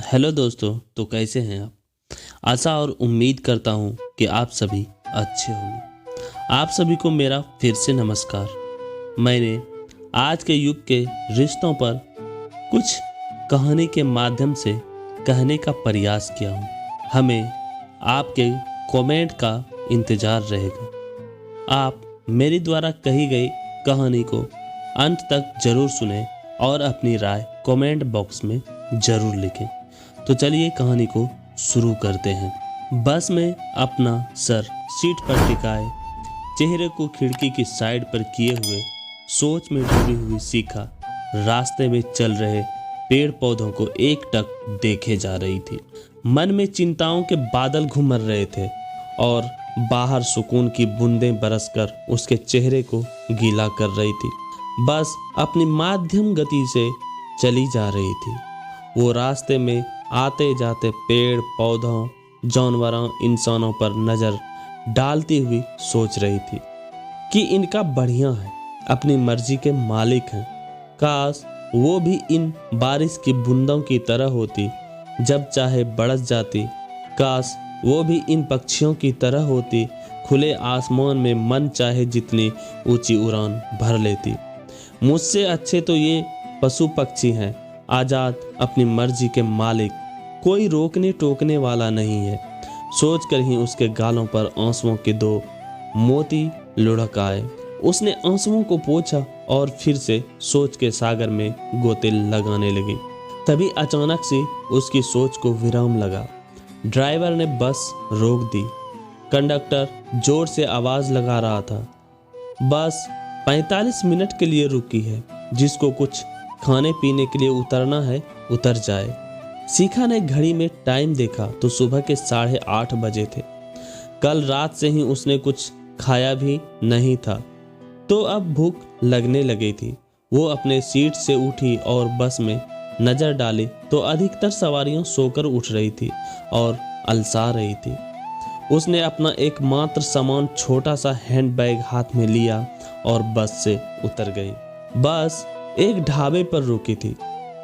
Hello दोस्तों। तो कैसे हैं आप? आशा और उम्मीद करता हूँ कि आप सभी अच्छे होंगे। आप सभी को मेरा फिर से नमस्कार। मैंने आज के युग के रिश्तों पर कुछ कहानी के माध्यम से कहने का प्रयास किया हूँ। हमें आपके कमेंट का इंतज़ार रहेगा। आप मेरी द्वारा कही गई कहानी को अंत तक जरूर सुनें और अपनी राय कमेंट बॉक्स में जरूर लिखें। तो चलिए कहानी को शुरू करते हैं। बस में अपना सर सीट पर टिकाए, चेहरे को खिड़की की साइड पर किए हुए सोच में डूबी हुई शिखा रास्ते में चल रहे पेड़ पौधों को एकटक देखे जा रही थी। मन में चिंताओं के बादल घुमर रहे थे और बाहर सुकून की बूंदें बरसकर उसके चेहरे को गीला कर रही थी। बस अपनी माध्यम गति से चली जा रही थी। वो रास्ते में आते जाते पेड़ पौधों जानवरों इंसानों पर नज़र डालती हुई सोच रही थी कि इनका बढ़िया है, अपनी मर्जी के मालिक हैं। काश वो भी इन बारिश की बूंदों की तरह होती, जब चाहे बरस जाती। काश वो भी इन पक्षियों की तरह होती, खुले आसमान में मन चाहे जितनी ऊंची उड़ान भर लेती। मुझसे अच्छे तो ये पशु पक्षी हैं, आज़ाद अपनी मर्जी के मालिक, कोई रोकने टोकने वाला नहीं है। सोचकर ही उसके गालों पर आंसुओं के दो मोती लुढ़क आए। उसने आंसुओं को पोंछा और फिर से सोच के सागर में गोते लगाने लगी। तभी अचानक से उसकी सोच को विराम लगा। ड्राइवर ने बस रोक दी। कंडक्टर जोर से आवाज़ लगा रहा था, बस 45 मिनट के लिए रुकी है, जिसको कुछ खाने पीने के लिए उतरना है उतर जाए। शिखा ने घड़ी में टाइम देखा तो सुबह के 8:30 बजे थे। कल रात से ही उसने कुछ खाया भी नहीं था, तो अब भूख लगने लगी थी। वो अपने सीट से उठी और बस में नज़र डाली तो अधिकतर सवारियां सोकर उठ रही थी और अलसा रही थी। उसने अपना एकमात्र सामान छोटा सा हैंडबैग हाथ में लिया और बस से उतर गई। बस एक ढाबे पर रुकी थी।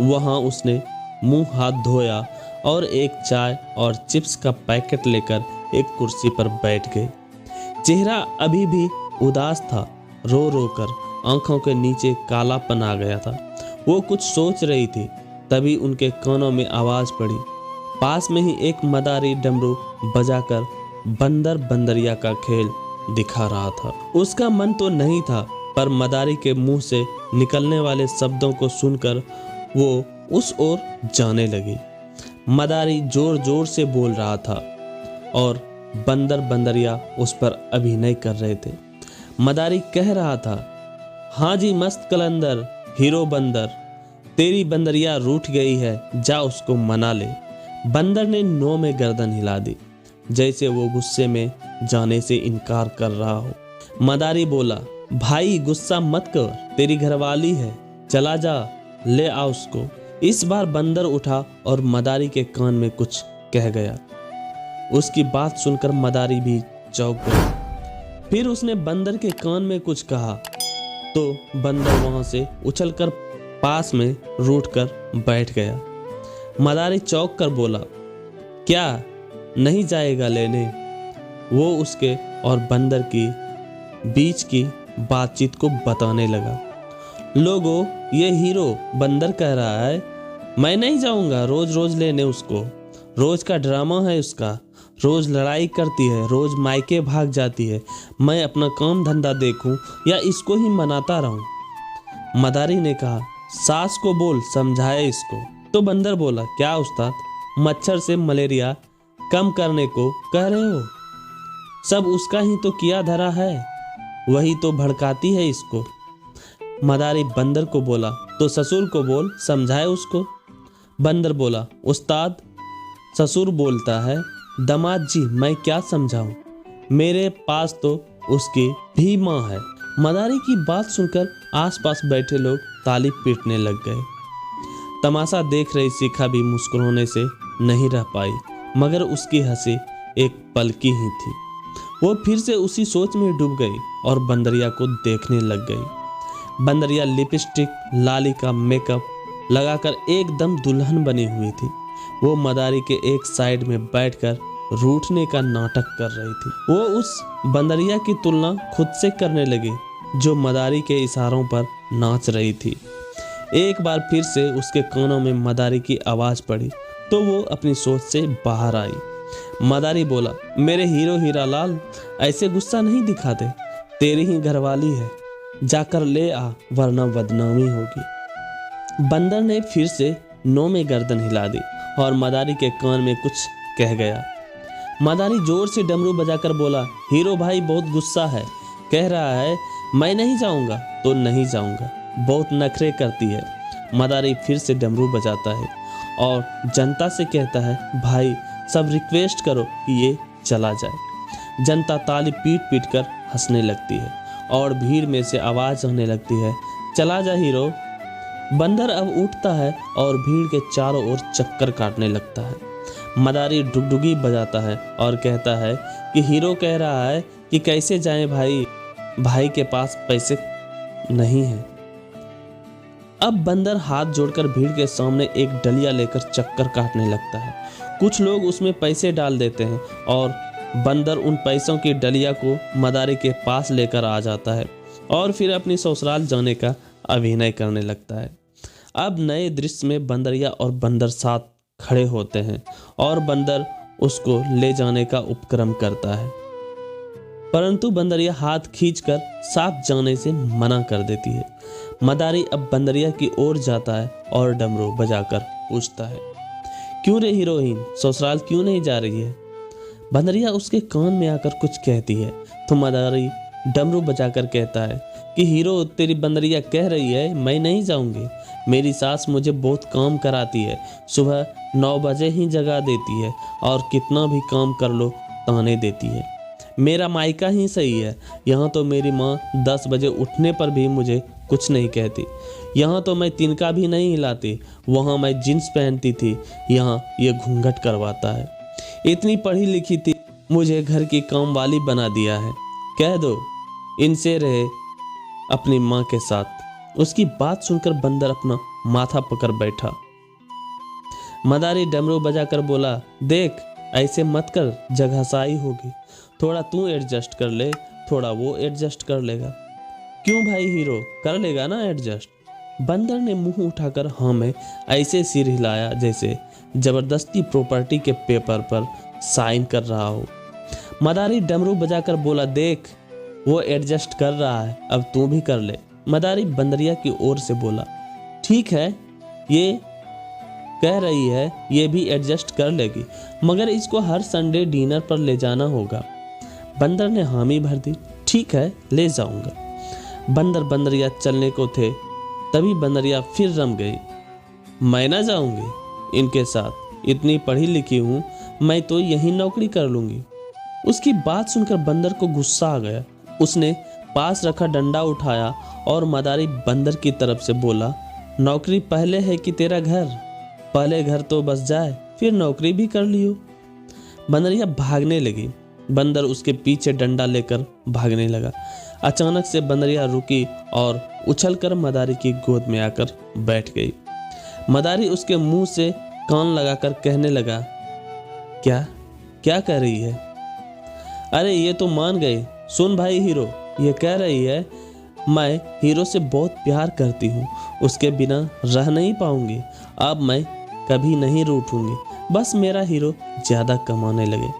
वहां उसने मुंह हाथ धोया और एक चाय और चिप्स का पैकेट लेकर एक कुर्सी पर बैठ गई। चेहरा अभी भी उदास था, रो रो कर आंखों के नीचे कालापन आ गया था। वो कुछ सोच रही थी, तभी उनके कानों में आवाज़ पड़ी। पास में ही एक मदारी डमरू बजाकर बंदर बंदरिया का खेल दिखा रहा था। उसका मन तो नहीं था, पर मदारी के मुंह से निकलने वाले शब्दों को सुनकर वो उस ओर जाने लगी। मदारी जोर जोर से बोल रहा था और बंदर बंदरिया उस पर अभिनय कर रहे थे। मदारी कह रहा था, हाँ जी मस्त कलंदर, हीरो बंदर, तेरी बंदरिया रूठ गई है, जा उसको मना ले। बंदर ने नो में गर्दन हिला दी, जैसे वो गुस्से में जाने से इनकार कर रहा हो। मदारी बोला, भाई गुस्सा मत कर, तेरी घरवाली है, चला जा ले आ उसको। इस बार बंदर उठा और मदारी के कान में कुछ कह गया। उसकी बात सुनकर मदारी भी चौंक गई। फिर उसने बंदर के कान में कुछ कहा तो बंदर वहां से उछलकर पास में रूठकर बैठ गया। मदारी चौंक कर बोला, क्या नहीं जाएगा लेने? वो उसके और बंदर की बीच की बातचीत को बताने लगा। लोगों, ये हीरो बंदर कह रहा है, मैं नहीं जाऊंगा रोज रोज लेने उसको। रोज का ड्रामा है उसका, रोज लड़ाई करती है, रोज मायके भाग जाती है। मैं अपना काम धंधा देखूं या इसको ही मनाता रहूं? मदारी ने कहा, सास को बोल समझाए इसको। तो बंदर बोला, क्या उस्ताद, मच्छर से मलेरिया कम करने को कह रहे हो? सब उसका ही तो किया धरा है, वही तो भड़काती है इसको। मदारी बंदर को बोला, तो ससुर को बोल समझाए उसको। बंदर बोला, उस्ताद ससुर बोलता है, दामाद जी मैं क्या समझाऊं, मेरे पास तो उसकी भी माँ है। मदारी की बात सुनकर आसपास बैठे लोग ताली पीटने लग गए। तमाशा देख रही शिखा भी मुस्कुराने से नहीं रह पाई, मगर उसकी हंसी एक पल की ही थी। वो फिर से उसी सोच में डूब गई और बंदरिया को देखने लग गई। बंदरिया लिपस्टिक लाली का मेकअप लगाकर एकदम दुल्हन बनी हुई थी। वो मदारी के एक साइड में बैठकर रूठने का नाटक कर रही थी। वो उस बंदरिया की तुलना खुद से करने लगी जो मदारी के इशारों पर नाच रही थी। एक बार फिर से उसके कानों में मदारी की आवाज पड़ी तो वो अपनी सोच से बाहर आई। मदारी बोला, मेरे हीरो हीरा लाल, ऐसे गुस्सा नहीं दिखाते, तेरी ही घरवाली है, जाकर ले आ वरना बदनामी होगी। बंदर ने फिर से नो में गर्दन हिला दी और मदारी के कान में कुछ कह गया। मदारी जोर से डमरू बजाकर बोला, हीरो भाई बहुत गुस्सा है, कह रहा है मैं नहीं जाऊंगा तो नहीं जाऊंगा, बहुत नखरे करती है। मदारी फिर से डमरू बजाता है और जनता से कहता है, भाई सब रिक्वेस्ट करो कि ये चला जाए। जनता ताली पीट पीट कर हंसने लगती है और भीड़ में से आवाज आने लगती है, चला जा हीरो। बंदर अब उठता है और भीड़ के चारों ओर चक्कर काटने लगता है। मदारी डुगडुगी बजाता है और कहता है कि हीरो कह रहा है कि कैसे जाएं भाई, भाई के पास पैसे नहीं है। अब बंदर हाथ जोड़कर भीड़ के सामने एक डलिया लेकर चक्कर काटने लगता है। कुछ लोग उसमें पैसे डाल देते हैं और बंदर उन पैसों की डलिया को मदारी के पास लेकर आ जाता है और फिर अपनी ससुराल जाने का अभिनय करने लगता है। अब नए दृश्य में बंदरिया और बंदर साथ खड़े होते हैं और बंदर उसको ले जाने का उपक्रम करता है, परंतु बंदरिया हाथ खींचकर साथ जाने से मना कर देती है। मदारी अब बंदरिया की ओर जाता है और डमरू बजाकर पूछता है, क्यों रे हीरोइन, ससुराल क्यों नहीं जा रही है? बंदरिया उसके कान में आकर कुछ कहती है तो मदारी डमरू बजाकर कहता है कि हीरो, तेरी बंदरिया कह रही है मैं नहीं जाऊंगी, मेरी सास मुझे बहुत काम कराती है, सुबह 9 बजे ही जगा देती है और कितना भी काम कर लो ताने देती है। मेरा मायका ही सही है, यहाँ तो मेरी माँ 10 बजे उठने पर भी मुझे कुछ नहीं कहती, यहाँ तो मैं तिनका भी नहीं हिलाती, वहाँ मैं जींस पहनती थी, यहाँ ये घूंघट करवाता है। इतनी पढ़ी लिखी थी, मुझे घर की काम वाली बना दिया है, कह दो इनसे रहे अपनी माँ के साथ। उसकी बात सुनकर बंदर अपना माथा पकड़ बैठा। मदारी डमरू बजाकर बोला, देख ऐसे मत कर, जगहसाई होगी, थोड़ा तू एडजस्ट कर ले, थोड़ा वो एडजस्ट कर लेगा। क्यों भाई हीरो, कर लेगा ना एडजस्ट? बंदर ने मुंह उठाकर हाँ में ऐसे सिर हिलाया जैसे जबरदस्ती प्रॉपर्टी के पेपर पर साइन कर रहा हो। मदारी डमरू बजाकर बोला, देख वो एडजस्ट कर रहा है, अब तू भी कर ले। मदारी बंदरिया की ओर से बोला, ठीक है, ये कह रही है ये भी एडजस्ट कर लेगी, मगर इसको हर संडे डिनर पर ले जाना होगा। बंदर ने हामी भर दी, ठीक है ले जाऊंगा। बंदर बंदरिया चलने को थे तभी बंदरिया फिर रम गई, मैं ना जाऊंगी इनके साथ, इतनी पढ़ी लिखी हूँ, मैं तो यहीं नौकरी कर लूंगी। उसकी बात सुनकर बंदर को गुस्सा आ गया। उसने पास रखा डंडा उठाया और मदारी बंदर की तरफ से बोला, नौकरी पहले है कि तेरा घर? पहले घर तो बस जाए, फिर नौकरी भी कर लियो। बंदरिया भागने लगी। बंदर उसके पीछे डंडा लेकर भागने लगा। अचानक से बंदरिया रुकी और उछलकर मदारी की गोद में आकर बैठ गई। मदारी उसके मुंह से कान लगाकर कहने लगा, क्या क्या कह रही है? अरे ये तो मान गई। सुन भाई हीरो, ये कह रही है मैं हीरो से बहुत प्यार करती हूँ, उसके बिना रह नहीं पाऊंगी, अब मैं कभी नहीं रूठूंगी, बस मेरा हीरो ज़्यादा कमाने लगे।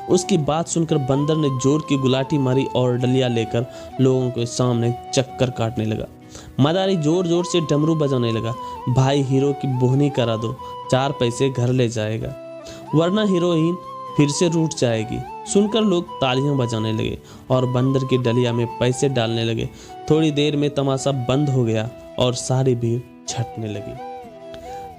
उसकी बात सुनकर बंदर ने जोर की गुलाटी मारी और डलिया लेकर लोगों के सामने चक्कर काटने लगा। मदारी जोर जोर से डमरू बजाने लगा, भाई हीरो की बोहनी करा दो, 4 पैसे घर ले जाएगा, वरना हीरोइन फिर से रूठ जाएगी। सुनकर लोग तालियां बजाने लगे और बंदर की डलिया में पैसे डालने लगे। थोड़ी देर में तमाशा बंद हो गया और सारी भीड़ छटने लगी।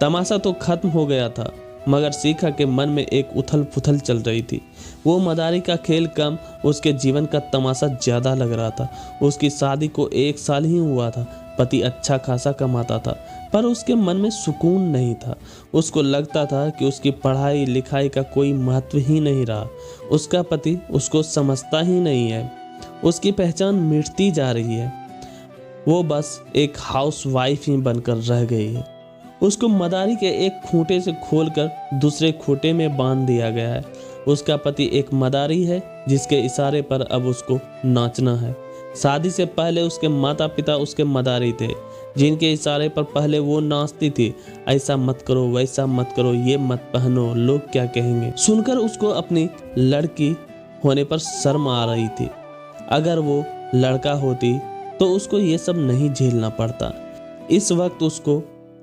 तमाशा तो खत्म हो गया था, मगर सीखा के मन में एक उथल पुथल चल रही थी। वो मदारी का खेल कम, उसके जीवन का तमाशा ज़्यादा लग रहा था। उसकी शादी को 1 साल ही हुआ था। पति अच्छा खासा कमाता था, पर उसके मन में सुकून नहीं था। उसको लगता था कि उसकी पढ़ाई लिखाई का कोई महत्व ही नहीं रहा। उसका पति उसको समझता ही नहीं है। उसकी पहचान मिटती जा रही है। वो बस एक हाउस वाइफ ही बनकर रह गई है। उसको मदारी के एक खूंटे से खोलकर दूसरे खूंटे में बांध दिया गया है। उसका पति एक मदारी है जिसके इशारे पर अब उसको नाचना है। शादी से पहले उसके माता पिता उसके मदारी थे जिनके इशारे पर पहले वो नाचती थी। ऐसा मत करो, वैसा मत करो, ये मत पहनो, लोग क्या कहेंगे। सुनकर उसको अपनी लड़की होने पर शर्म आ रही थी। अगर वो लड़का होती तो उसको ये सब नहीं झेलना पड़ता। इस वक्त उसको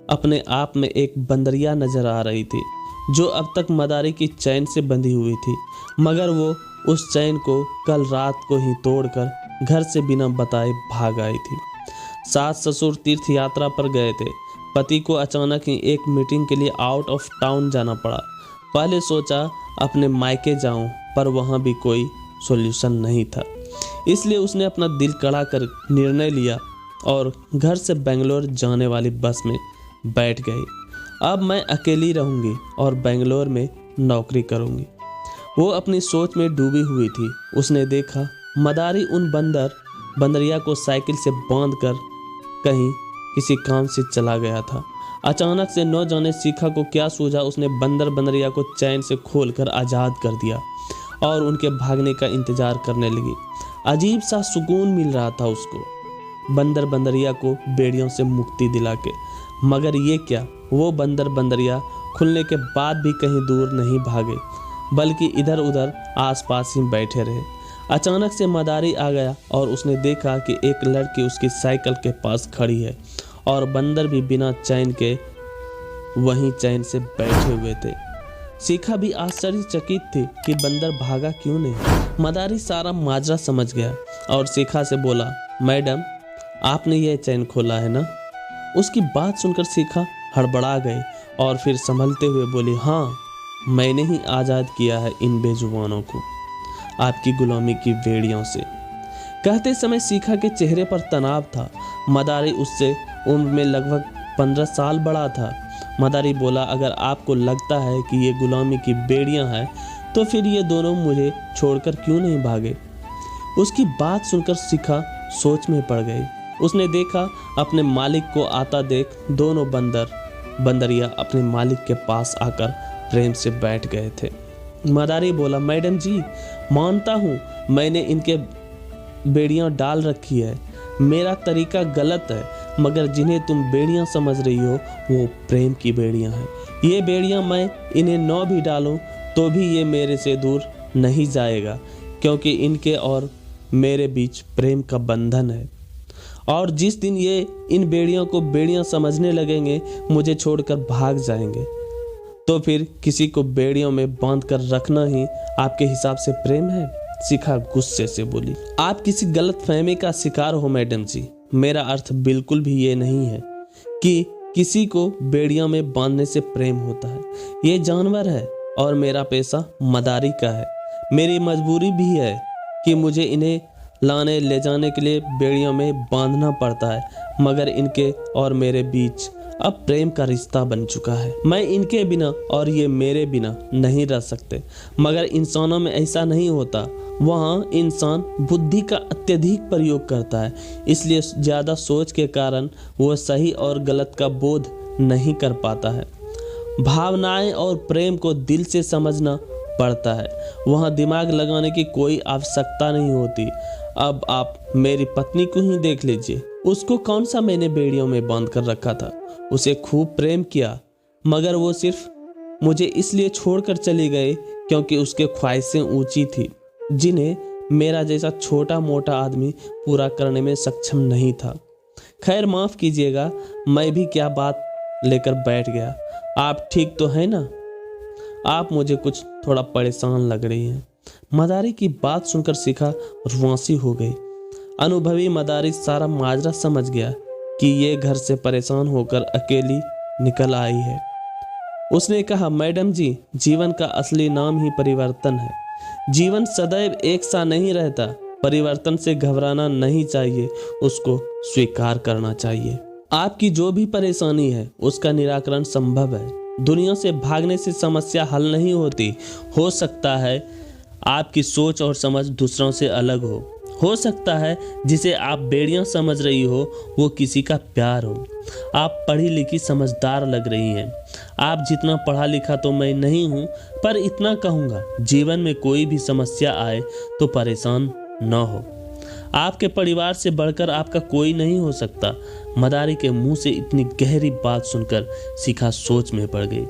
अपने आप में एक बंदरिया नजर आ रही थी जो अब तक मदारी की चैन से बंधी हुई थी, मगर वो उस चैन को कल रात को ही तोड़कर घर से बिना बताए भाग आई थी। सास ससुर तीर्थ यात्रा पर गए थे। पति को अचानक ही एक मीटिंग के लिए आउट ऑफ टाउन जाना पड़ा। पहले सोचा अपने मायके जाऊं, पर वहां भी कोई सॉल्यूशन नहीं था। इसलिए उसने अपना दिल कड़ा कर निर्णय लिया और घर से बेंगलोर जाने वाली बस में बैठ गई। अब मैं अकेली रहूंगी और बेंगलोर में नौकरी करूंगी। वो अपनी सोच में डूबी हुई थी। उसने देखा मदारी उन बंदरिया को साइकिल से बांधकर कहीं किसी काम से चला गया था। अचानक से न जाने शिखा को क्या सूझा, उसने बंदरिया को चैन से खोलकर आज़ाद कर दिया और उनके भागने का इंतजार करने लगी। अजीब सा सुकून मिल रहा था उसको बंदरिया को बेड़ियों से मुक्ति दिला के। मगर ये क्या, वो बंदरिया खुलने के बाद भी कहीं दूर नहीं भागे, बल्कि इधर उधर आसपास ही बैठे रहे। अचानक से मदारी आ गया और उसने देखा कि एक लड़की उसकी साइकिल के पास खड़ी है और बंदर भी बिना चैन के वहीं चैन से बैठे हुए थे। शिखा भी आश्चर्यचकित थी कि बंदर भागा क्यों नहीं। मदारी सारा माजरा समझ गया और शिखा से बोला, मैडम आपने ये चैन खोला है ना। उसकी बात सुनकर शिखा हड़बड़ा गई और फिर संभलते हुए बोली, हाँ मैंने ही आज़ाद किया है इन बेजुबानों को आपकी गुलामी की बेड़ियों से। कहते समय शिखा के चेहरे पर तनाव था। मदारी उससे उम्र में लगभग 15 साल बड़ा था। मदारी बोला, अगर आपको लगता है कि ये गुलामी की बेड़ियां हैं तो फिर ये दोनों मुझे छोड़कर क्यों नहीं भागे। उसकी बात सुनकर शिखा सोच में पड़ गई। उसने देखा अपने मालिक को आता देख दोनों बंदरिया अपने मालिक के पास आकर प्रेम से बैठ गए थे। मदारी बोला, मैडम जी मानता हूँ मैंने इनके बेड़ियां डाल रखी है, मेरा तरीका गलत है, मगर जिन्हें तुम बेड़ियां समझ रही हो वो प्रेम की बेड़ियां हैं। ये बेड़ियां मैं इन्हें न भी डालूं तो भी ये मेरे से दूर नहीं जाएगा, क्योंकि इनके और मेरे बीच प्रेम का बंधन है। और जिस दिन ये इन बेड़ियों को बेड़ियां समझने लगेंगे, मुझे छोड़कर भाग जाएंगे, तो फिर किसी को बेड़ियों में बांध कर रखना ही आपके हिसाब से प्रेम है। शिखा गुस्से से बोली, आप किसी गलत फहमी का शिकार हो मैडम जी। मेरा अर्थ बिल्कुल भी ये नहीं है कि किसी को बेड़ियों में बांधने से प्रेम होता है। ये जानवर है और मेरा पेशा मदारी का है। मेरी मजबूरी भी है कि मुझे इन्हें लाने ले जाने के लिए बेड़ियों में बांधना पड़ता है, मगर इनके और मेरे बीच अब प्रेम का रिश्ता बन चुका है। मैं इनके बिना और ये मेरे बिना नहीं रह सकते। मगर इंसानों में ऐसा नहीं होता। वहाँ इंसान बुद्धि का अत्यधिक प्रयोग करता है, इसलिए ज़्यादा सोच के कारण वो सही और गलत का बोध नहीं कर पाता है। भावनाएं और प्रेम को दिल से समझना पड़ता है, वहाँ दिमाग लगाने की कोई आवश्यकता नहीं होती। अब आप मेरी पत्नी को ही देख लीजिए, उसको कौन सा मैंने बेड़ियों में बांध कर रखा था। उसे खूब प्रेम किया, मगर वो सिर्फ मुझे इसलिए छोड़कर चली गई क्योंकि उसके ख्वाहिशें ऊंची थी, जिन्हें मेरा जैसा छोटा मोटा आदमी पूरा करने में सक्षम नहीं था। खैर माफ़ कीजिएगा, मैं भी क्या बात लेकर बैठ गया। आप ठीक तो हैं ना? आप मुझे कुछ थोड़ा परेशान लग रही हैं। मदारी की बात सुनकर शिखा रुआंसी हो गई। अनुभवी मदारी सारा माजरा समझ गया कि ये घर से परेशान होकर अकेली निकल आई है। उसने कहा, मैडम जी जीवन का असली नाम ही परिवर्तन है। जीवन सदैव एक सा नहीं रहता। परिवर्तन से घबराना नहीं चाहिए, उसको स्वीकार करना चाहिए। आपकी जो भी परेशानी है उसका निराकरण संभव है। दुनिया से भागने से समस्या हल नहीं होती। हो सकता है आपकी सोच और समझ दूसरों से अलग हो हो सकता है जिसे आप बेड़ियां समझ रही हो वो किसी का प्यार हो। आप पढ़ी लिखी समझदार लग रही हैं। आप जितना पढ़ा लिखा तो मैं नहीं हूँ, पर इतना कहूँगा, जीवन में कोई भी समस्या आए तो परेशान न हो। आपके परिवार से बढ़कर आपका कोई नहीं हो सकता। मदारी के मुंह से इतनी गहरी बात सुनकर शिखा सोच में पड़ गई।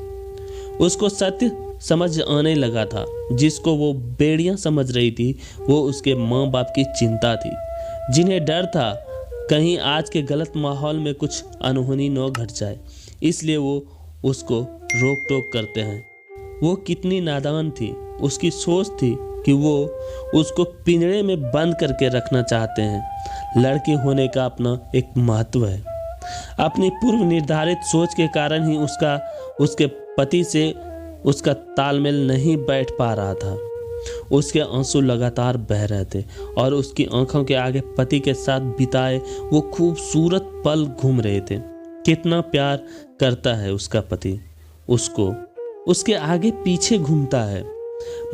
उसको सत्य समझ आने लगा था। जिसको वो बेड़ियां समझ रही थी वो उसके माँ बाप की चिंता थी, जिन्हें डर था कहीं आज के गलत माहौल में कुछ अनहोनी न घट जाए, इसलिए वो उसको रोक टोक करते हैं। वो कितनी नादान थी। उसकी सोच थी कि वो उसको पिंजरे में बंद करके रखना चाहते हैं। लड़की होने का अपना एक महत्व है। अपनी पूर्व निर्धारित सोच के कारण ही उसके पति से उसका तालमेल नहीं बैठ पा रहा था। उसके आंसू लगातार बह रहे थे और उसकी आंखों के आगे पति के साथ बिताए वो खूबसूरत पल घूम रहे थे। कितना प्यार करता है उसका पति, उसको उसके आगे पीछे घूमता है,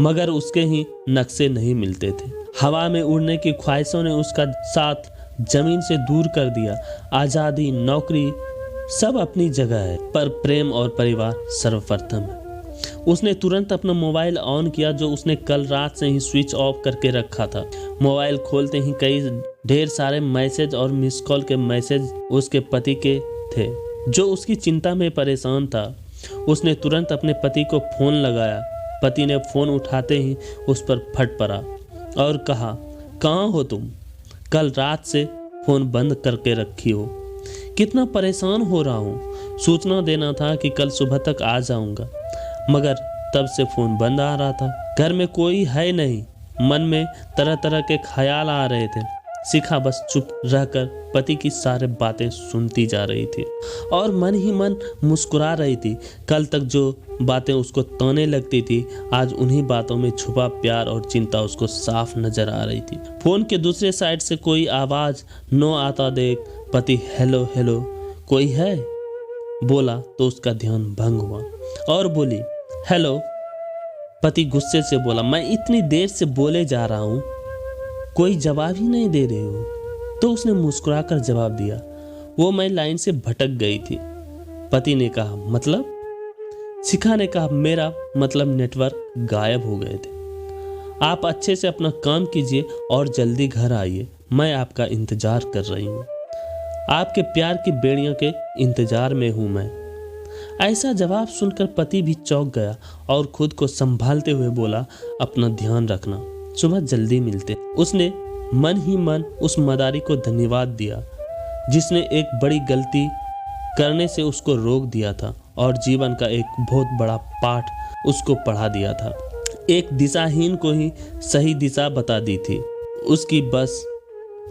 मगर उसके ही नक्शे नहीं मिलते थे। हवा में उड़ने की ख्वाहिशों ने उसका साथ जमीन से दूर कर दिया। आज़ादी, नौकरी सब अपनी जगह है, पर प्रेम और परिवार सर्वप्रथम है। उसने तुरंत अपना मोबाइल ऑन किया, जो उसने कल रात से ही स्विच ऑफ करके रखा था। मोबाइल खोलते ही ढेर सारे मैसेज और मिस कॉल के मैसेज उसके पति के थे, जो उसकी चिंता में परेशान था। उसने तुरंत अपने पति को फोन लगाया। पति ने फोन उठाते ही उस पर फट पड़ा और कहा, कहाँ हो तुम? कल रात से फोन बंद करके रखी हो। कितना परेशान हो रहा हूँ। सूचना देना था कि कल सुबह तक आ जाऊंगा, मगर तब से फोन बंद आ रहा था। घर में कोई है नहीं। मन में तरह तरह के ख्याल आ रहे थे। शिखा बस चुप रहकर पति की सारी बातें सुनती जा रही थी और मन ही मन मुस्कुरा रही थी। कल तक जो बातें उसको ताने लगती थी, आज उन्हीं बातों में छुपा प्यार और चिंता उसको साफ नजर आ रही थी। फोन के दूसरे साइड से कोई आवाज न आता देख पति हेलो हेलो कोई है बोला तो उसका ध्यान भंग हुआ और बोली हेलो। पति गुस्से से बोला, मैं इतनी देर से बोले जा रहा हूँ, कोई जवाब ही नहीं दे रहे हो। तो उसने मुस्कुराकर जवाब दिया, वो मैं लाइन से भटक गई थी। पति ने कहा, मतलब? शिखा ने कहा, मेरा मतलब नेटवर्क गायब हो गए थे। आप अच्छे से अपना काम कीजिए और जल्दी घर आइए, मैं आपका इंतजार कर रही हूँ। आपके प्यार की बेड़ियों के इंतजार में हूँ मैं। ऐसा जवाब सुनकर पति भी चौंक गया और खुद को संभालते हुए बोला, अपना ध्यान रखना, सुबह जल्दी मिलते। उसने मन ही मन उस मदारी को धन्यवाद दिया जिसने एक बड़ी गलती करने से उसको रोक दिया था और जीवन का एक बहुत बड़ा पाठ उसको पढ़ा दिया था। एक दिशाहीन को ही सही दिशा बता दी थी। उसकी बस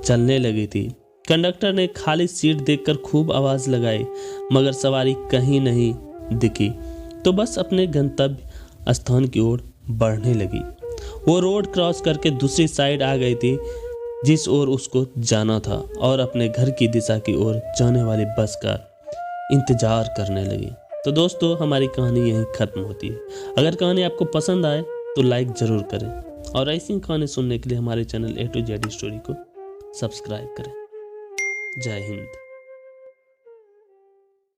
चलने लगी थी। कंडक्टर ने खाली सीट देखकर खूब आवाज लगाई, मगर सवारी कहीं नहीं दिखी, तो बस अपने गंतव्य स्थान की ओर बढ़ने लगी। वो रोड क्रॉस करके दूसरी साइड आ गई थी जिस ओर उसको जाना था और अपने घर की दिशा की ओर जाने वाली बस का इंतजार करने लगी। तो दोस्तों, हमारी कहानी यहीं खत्म होती है। अगर कहानी आपको पसंद आए तो लाइक जरूर करें और ऐसी कहानी सुनने के लिए हमारे channel A to Z story को सब्सक्राइब करें। जय हिंद।